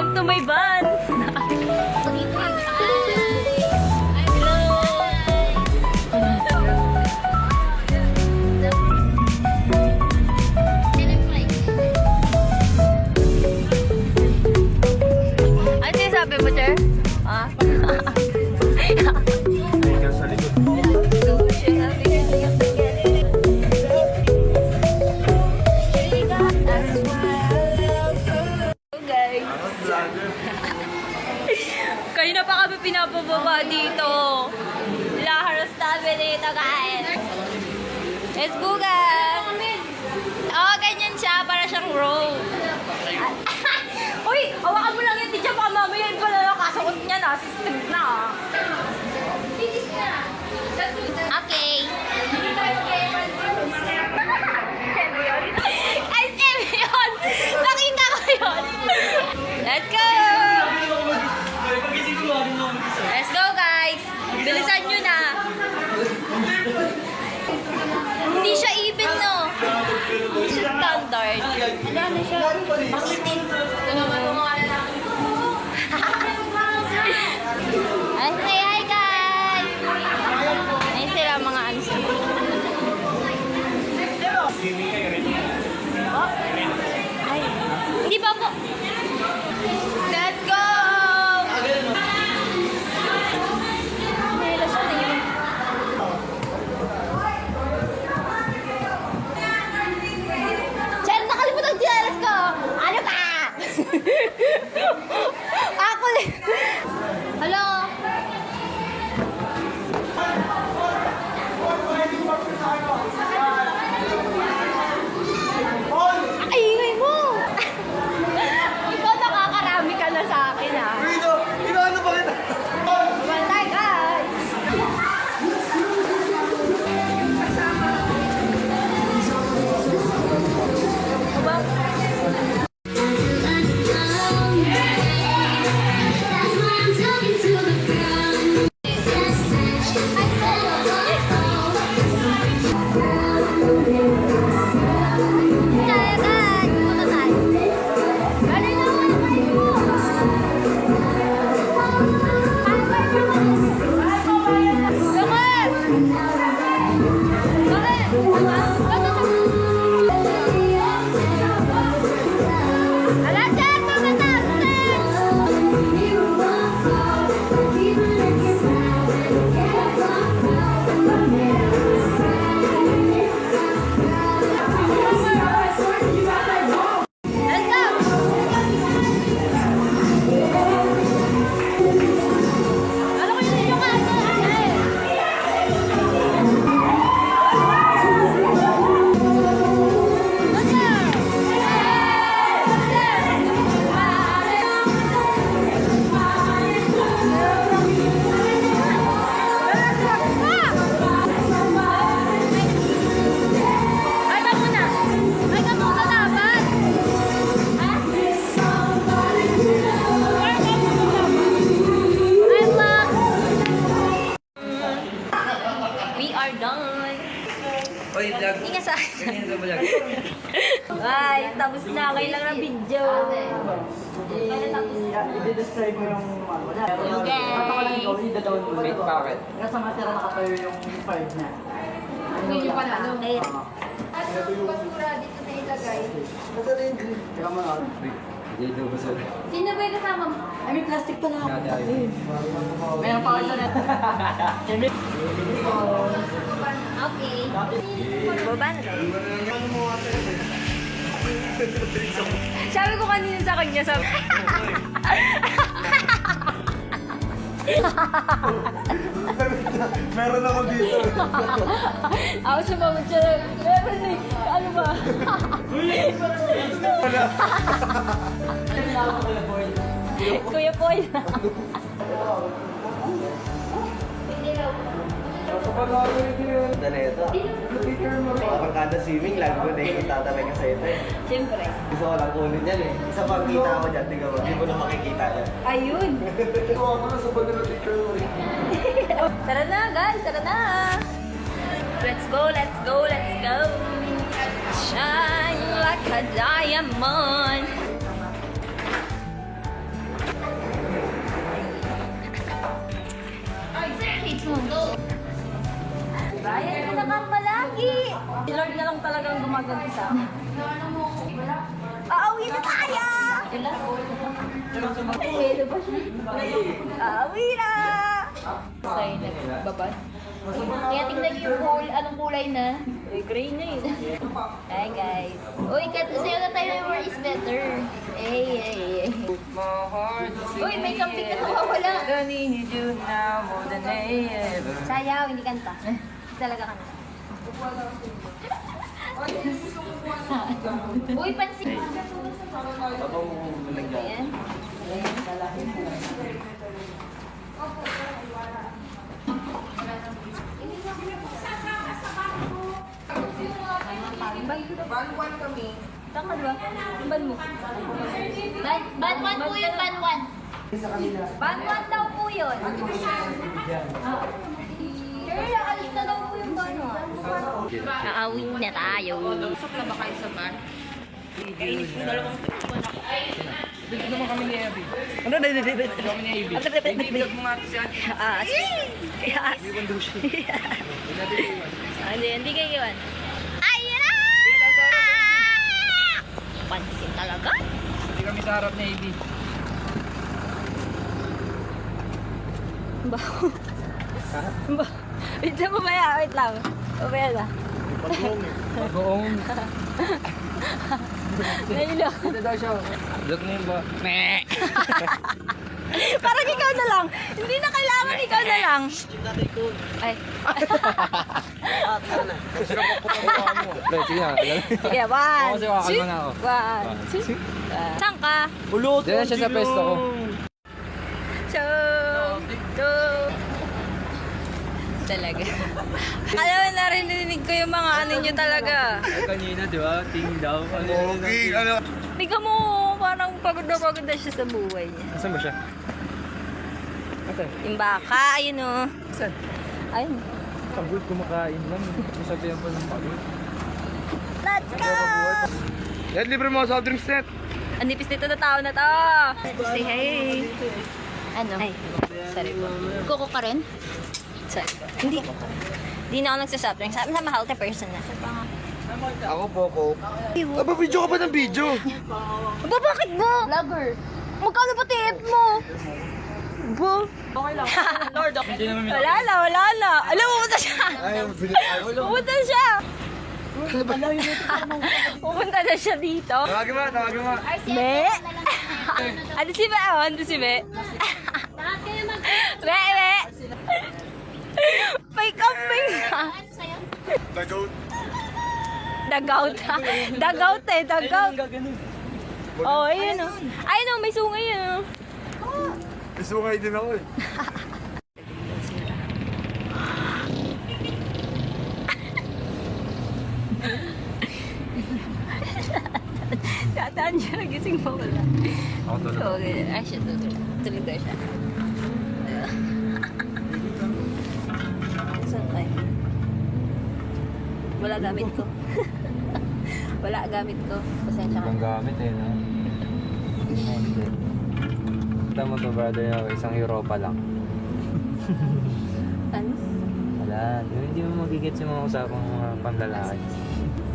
Welcome to my van! Ano sinasabi mo, Cher? Ah? Sa likod. Kayo na pa kami pinapababa dito. Laharas namin dito, guys. Let's go, guys. Oh, ganyan siya. Para siyang row. Uy, hawakan mo lang yung tiyan. Baka mamaya yun pala nakasuot niya na. System na. Okay. Ay, Steve yun. Nakita ko yun. Let's go. Let's go, guys. Bilisan nyo na. Hindi siya even, no? Standard. Ano siya? Ay, say hi, guys. Ay, sila mga ano sila. Oh? Ay, hindi pa po. Let's go! Cher, nakalimutan ang chinelas ko! Ano ba? Ako din. Hello? Ay, ingay mo! Ikaw nakakarami ka na sa akin, ha? Inaano ba kita? Bantay, guys! Oy, vlog. Hindi nga sa akin. Ganyan sa vlog. Ay, tapos na. Kailang na video. I-describe mo yung Okay. i-download. Wait, bakit? Nasa matera nakatayo yung 5 na. Hindi pa na, ano? Okay. Ano yung basura dito na ilagay? Nasa na yung green. Teka mo na. Hindi ito ba sa... Sino ba yung kasama mo? Ay, may plastic pala ako. Meron pa ako sa net. Okay. Baba na daw. Sabi ko kanina sa kanya, sabi... Meron ako dito. Ako sumamad siya. Meron eh. Ano ba? Kuya Paul. Dala ito. Parang kada swimming, lagi ko nakikita talaga sa ito eh. Siyempre. Gusto ko lang kunin yan eh. Isa pang kita ko dyan, tingnan mo. Hindi mo na makikita yan. Ayun. Ito ako na sa bago na teacher mo rin. Tara na guys, tara na. Let's go, let's go, let's go. Shine like a diamond. ka palagi. Si Lord na lang talagang gumaganti sa akin. Aawi na tayo! Pwede ba siya? Aawi na! Okay, nagbabad. Kaya tingnan niyo yung pool. Anong kulay na? Gray na yun. Hi guys. Uy, sa'yo na tayo yung more is better. Hey. Uy, may kambing na nawawala. Sayaw, hindi kanta. Hindi talaga kanta. Uy, pansin. Babang malagyan. Ayan. Ban-wan kami. Tama ba? Yung ban mo. Ban-wan po yun, ban-wan. Ban-wan daw po yun. Sir, alis na daw po yung ban-wan. Naawin na tayo. Usap na ba kayo sa bar? Kainis mo dalawang Bigyan naman kami ni Abby. Ano? Kami ni Abby. Bibigyan mo nga ito si Ate. Iwan daw siya. Hindi kayo iwan. Ayun na! Pansin talaga? Hindi kami sa harap ni Abby. Wait lang mamaya, wait lang. Mamaya na. Bagoong. Nailok. Dito daw siya. Look na yun ba? Meh! Parang ikaw na lang. Hindi na kailangan ikaw na lang. Ay. Sige na. Sige, one. Ako kasi kakalma na ako. One. Two. Saan ka? Ulot! Diyan na siya sa pesto ko. Two. Talaga. Alam mo, narinig ko yung mga ano nyo talaga. Kanina, di ba? Ting daw. Okay, ano? Tingnan mo, parang pagod na siya sa buhay niya. Saan ba siya? Asan? Yung baka, ayun o. Saan? Ayun. Pagod kumakain lang. Sabihan pa ng pagod. Let's go! Yan, libre mo sa drinks net. Ang nipis nito na tao na to. Say hey. Ano? Ay, sorry po. Kuko ka rin? Sorry. Hindi na ako nagsasoft drinks. Sabi na healthy person na. Ako po, Coke. Aba, video ka ba ng video? Aba, bakit ba? Vlogger. Magkano ba tip mo? Bo? Okay lang. Lord, Hindi naman wala na. Alam mo, pumunta siya. Pumunta siya. Pupunta na siya dito. Tawagin mo. Be? Ano si Be? Ano si Be? Be. May kambing ka. Dagout ha? Dagout eh, dagout. Oh, ayun o. Ayun o, may sungay yun o. Isungay din ako eh. Tataan siya, nagising pa wala. Ako tulog. So, okay. Ay, siya tulog. Tulog daw siya. Saan kayo? Wala gamit ko. Wala gamit ko. Pasensya ka. Ang gamit eh, no? Hindi. Kita mo to, brother, isang Europa lang. Ano? Wala. Hindi mo magigits yung mga usapang mga panlalaki.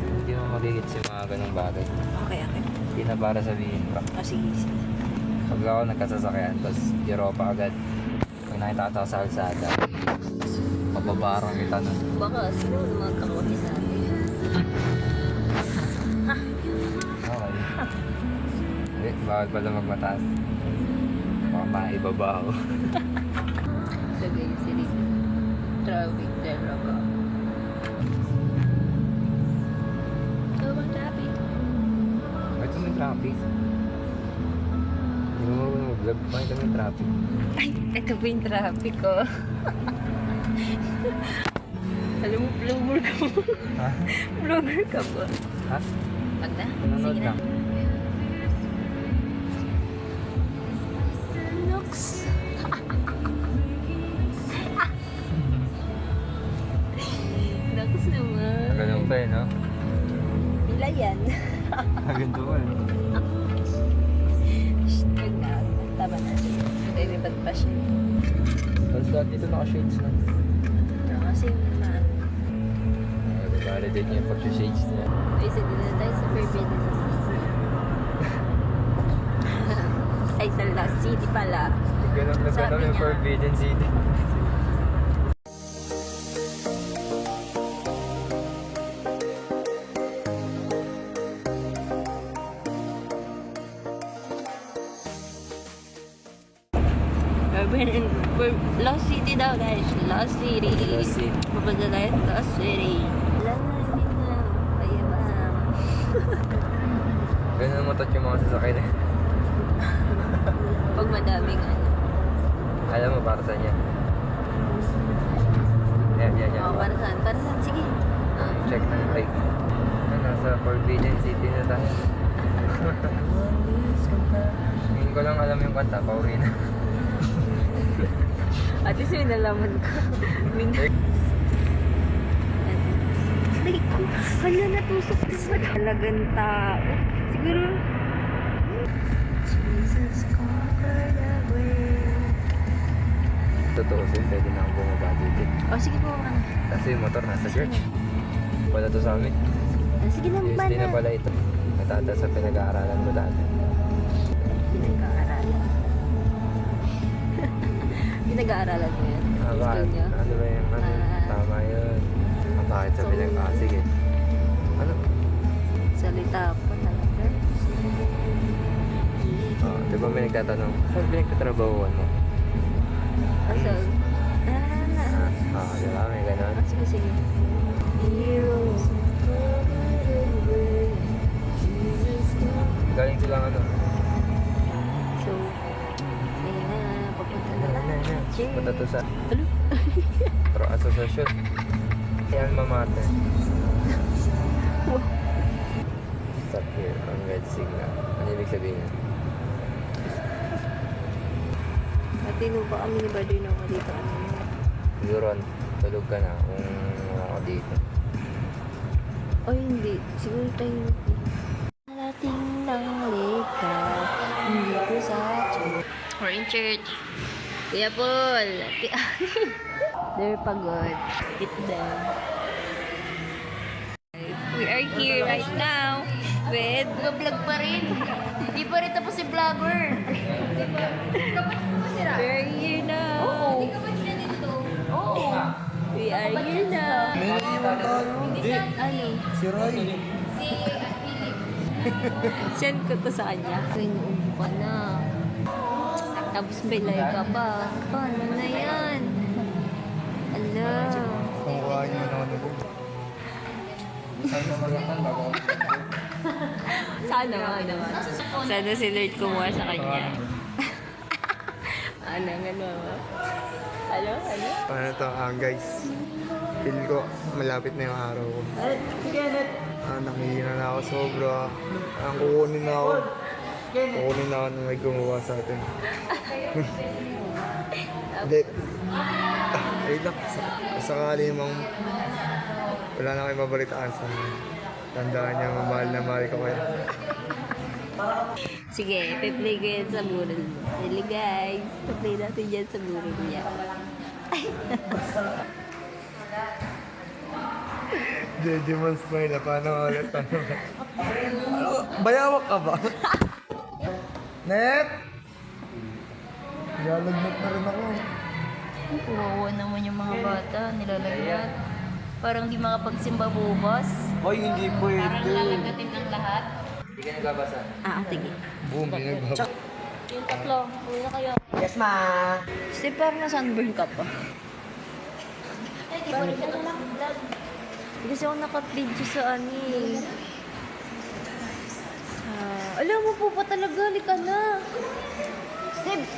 Hindi mo magigits yung mga ganong bagay. Okay. Hindi na para sabihin ka. O, sige. Pag ako nagkasasakyan, tapos Europa agad. Pag nakita ka sa kalsada, pababarang kita nun. Baka, sino naman kakuha sa atin? Okay. Hindi, bawal pala magmataas. Baka maibaba ako. So, guys, sili. Traffic, teraba. So, bang traffic? Ito may traffic. Hindi mo mag-vlog pa, ito may traffic. Ay, ito po yung traffic ko. Alam mo, vlogger ka mo. Ha? Vlogger ka po. Ha? Pag na? Nanonood Sige na. lang. Lux. Lux naman. Ganun pa eh, no? Pila yan. Ganun pa eh. Shh, wag na. Tama na. Sige. Naglilipad pa siya. Tapos lahat dito naka-shades na. Kasi naman. Validate niya yung pag-shades niya. Ay, sa dito tayo sa Forbidden City. Ay, sa Lost City pala. Ganun na Sabi ganun yung niya. Forbidden City. Lost City daw, guys. Lost City. Lost City. Pupunta tayo sa Lost City. Hindi na. Payabang. Ganun matot yung mga sasakay na. Pag madaming ano. Alam mo para saan yan? Yan. Oh, para saan? Para saan? Sige. Ah. Check na yung bike. Nasa Forbidden City na tayo. Ngayon ko lang alam yung kanta, pauwi na. At least may nalaman ko. Ay ko, hala natusok ko ba talagang tao? Siguro. Jesus conquered the world. Totoo sin, pwede na akong bumaba dito. Oh, sige po, ano. Kasi yung motor nasa church. Wala to sa amin. Ah, sige na, USD na pala ito. Natata sa pinag-aaralan mo dati. Pinag-aaralan. Pinag-aaralan mo yan? Bakit? School niyo? Ano ba yung ano? Ah. Tama yun. Bakit sa sige. Ano? Salita po talaga. Di ba may nagtatanong, saan pinagtatrabahuan mo? Asa? Di ba? May ganon. Sige. Heroes. Galing silang ano? So, ayun na, papunta na tayo. Cheers. Punta to sa Ano? Pro Association. Yan mamate. Stop here on red signal. Ano ibig sabihin yan? Matino ba kami ni Badoy na dito? Yuron, tulog ka na kung wala ka dito. O hindi, siguro tayo narating ng likaw dito sa church. We're in church. Kuya Paul. They're pagod. Sit down. We are here right now with... Vlog pa rin. Hindi pa rin tapos si vlogger. Kapag mo sila? We are here now. Hindi ka ba sila dito? We are here now. Ano? Si Roy. Si Philip. Send ko to sa kanya. Inuubo ka na. Tapos belay ka pa. Paano na yan? Ala. Kumukuhaan niyo naman ako. Sana nga naman. Sana si Lord kumuha sa kanya. Ano? Ano? Ano to, guys. Feel ko, malapit na yung araw ko. Nakihina na ako sobra. Kukunin na ako. Kukunin na ako na may gumawa sa atin. Hindi. Ay lang. Sakali mong wala na kayo mabalitaan sa akin. Tandaan niya, mahal na mahal ko kayo. Sige, pe-play ko yan sa burol. Really guys, pe-play natin yan sa burol niya. Demon smile na, paano ulit? Ano? Bayawak ka ba? Net! Nilalagnat na rin ako. Kawawa naman yung mga bata, nilalagnat. Parang di makapagsimba bukas. Hoy, hindi pwede. Lalagatin ng lahat. Hindi ka nagbabasa. Sige. Boom, binagbaba. Yung tatlo, uwi na kayo. Yes, ma! Steve, parang na-sunburn ka pa. Ay, di pa rin ka tapos vlog. Kasi ako naka-video sa ani. Alam mo po pa talaga, halika na. Steve,